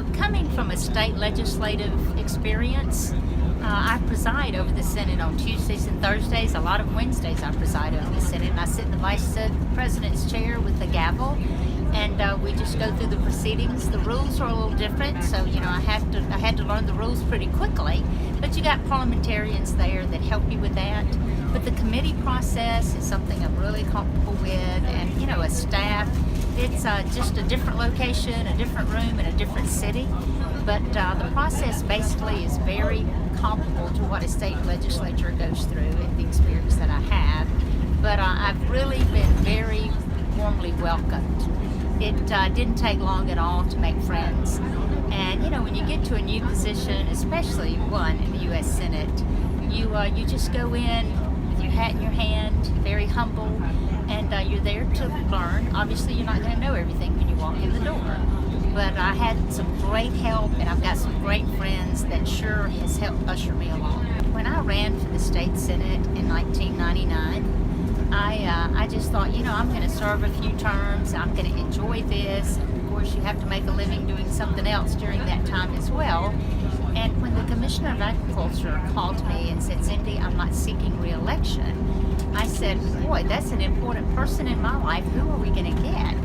know, coming from a state legislative experience, I preside over the Senate on Tuesdays and Thursdays. A lot of Wednesdays I preside over the Senate, and I sit in the Vice President's chair with the gavel, and we just go through the proceedings. The rules are a little different, so you know I had to learn the rules pretty quickly. But you got parliamentarians there that help you with that. But the committee process is something I'm really comfortable with, and you know, a staff. It's just a different location, a different room, in a different city. But the process basically is very comparable to what a state legislature goes through and the experience that I have. But I've really been very warmly welcomed. It didn't take long at all to make friends. And you know, when you get to a new position, especially one in the U.S. Senate, you just go in with your hat in your hand, very humble, and you're there to learn. Obviously, you're not going to know everything when you walk in the door. But I had some great help, and I've got some great friends that sure has helped usher me along. When I ran for the state senate in 1999, I just thought, you know, I'm going to serve a few terms. I'm going to enjoy this. Of course, you have to make a living doing something else during that time as well. And when the Commissioner of Agriculture called me and said, Cindy, I'm not seeking re-election, I said, boy, that's an important person in my life. Who are we going to get?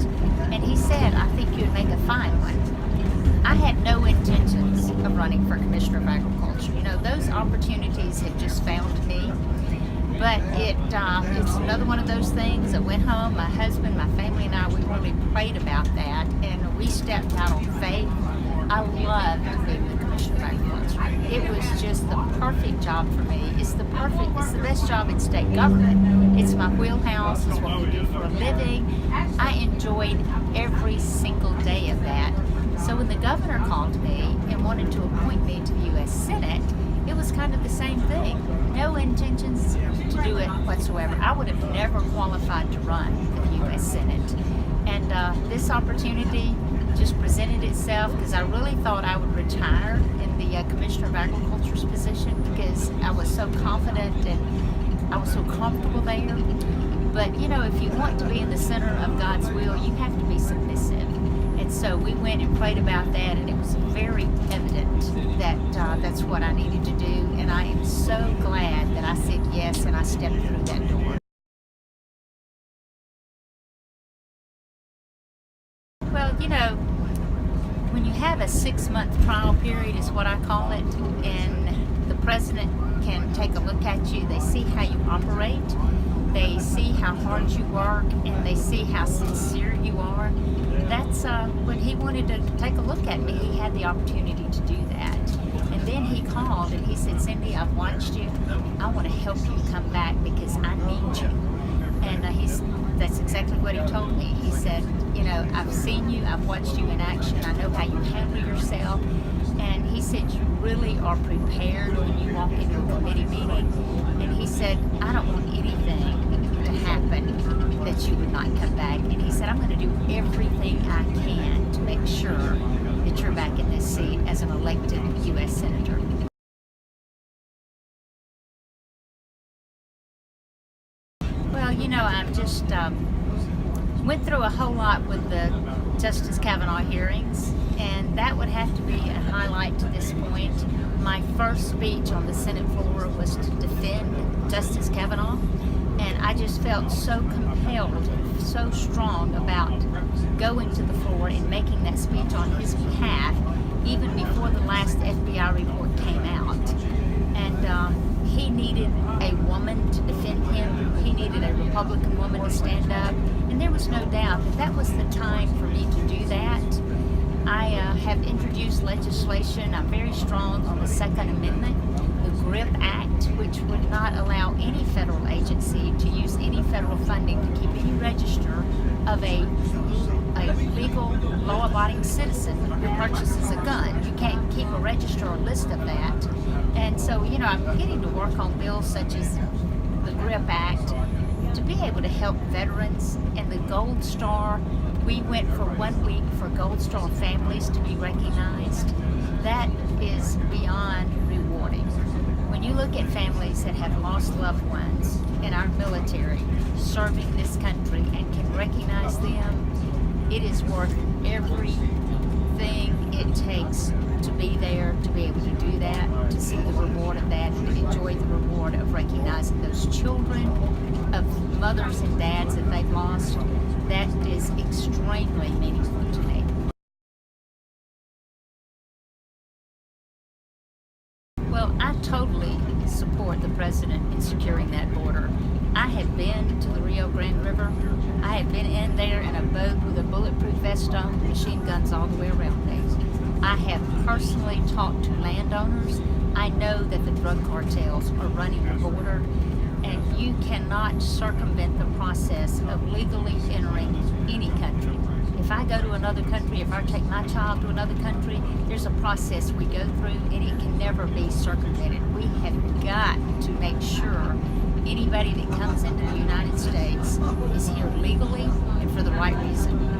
And he said, I think you'd make a fine one. I had no intentions of running for Commissioner of Agriculture. You know, those opportunities had just found me. But it's another one of those things. I went home, my husband, my family, and I, we really prayed about that, and we stepped out on faith. I loved being the Commissioner of Agriculture. It was just the perfect job for me. It's the best job in state government. It's my wheelhouse. It's what we do for a living. I enjoyed every single day of that. So when the governor called me and wanted to appoint me to the U.S. Senate, it was kind of the same thing. No intentions to do it whatsoever. I would have never qualified to run for the U.S. Senate. And this opportunity just presented itself because I really thought I would retire in the Commissioner of Agriculture's position because I was so confident and I was so comfortable there. But you know, if you want to be in the center of God's will, you have to be submissive. And so we went and prayed about that, and it was very evident that that's what I needed to do. And I am so glad that I said yes and I stepped through that door. Well, you know, when you have a 6-month trial period is what I call it, and the president can take a look at you, they see how you operate, they see how hard you work, and they see how sincere you are. That's when he wanted to take a look at me, he had the opportunity to do that. And then he called and he said, Cindy, I've watched you. I want to help you come back because I need you. And that's exactly what he told me. He said, you know, I've seen you, I've watched you in action, I know how you handle yourself. And he said, you really are prepared when you walk into a committee meeting. And he said, I don't want anything to happen that you would not come back. And he said, I'm going to do everything I can to make sure that you're back in this seat as an elected U.S. Senator. Well, you know, I'm just went through a whole lot with the Justice Kavanaugh hearings, and that would have to be a highlight to this point. My first speech on the Senate floor was to defend Justice Kavanaugh, and I just felt so compelled and so strong about going to the floor and making that speech on his behalf, even before the last FBI report came out. And he needed a woman to defend him. He needed a Republican woman to stand up. And there was no doubt that that was the time for me to do that. I have introduced legislation. I'm very strong on the Second Amendment, the GRIP Act, which would not allow any federal agency to use any federal funding to keep any register of a legal, law-abiding citizen who purchases a gun. You can't keep a register or list of that. And so, you know, I'm getting to work on bills such as the GRIP Act to be able to help veterans. And the Gold Star, we went for 1 week for Gold Star families to be recognized. That is beyond rewarding. When you look at families that have lost loved ones in our military serving this country and can recognize them, it is worth everything it takes see the reward of that and enjoy the reward of recognizing those children of mothers and dads that they've lost. That is extremely meaningful to me. Well, I totally support the president in securing that border. I have been to the Rio Grande River. I have been in there in a boat with a bulletproof vest on, machine guns all the way around me. I have personally talked to landowners. I know that the drug cartels are running the border, and you cannot circumvent the process of legally entering any country. If I go to another country, if I take my child to another country, there's a process we go through, and it can never be circumvented. We have got to make sure anybody that comes into the United States is here legally and for the right reason.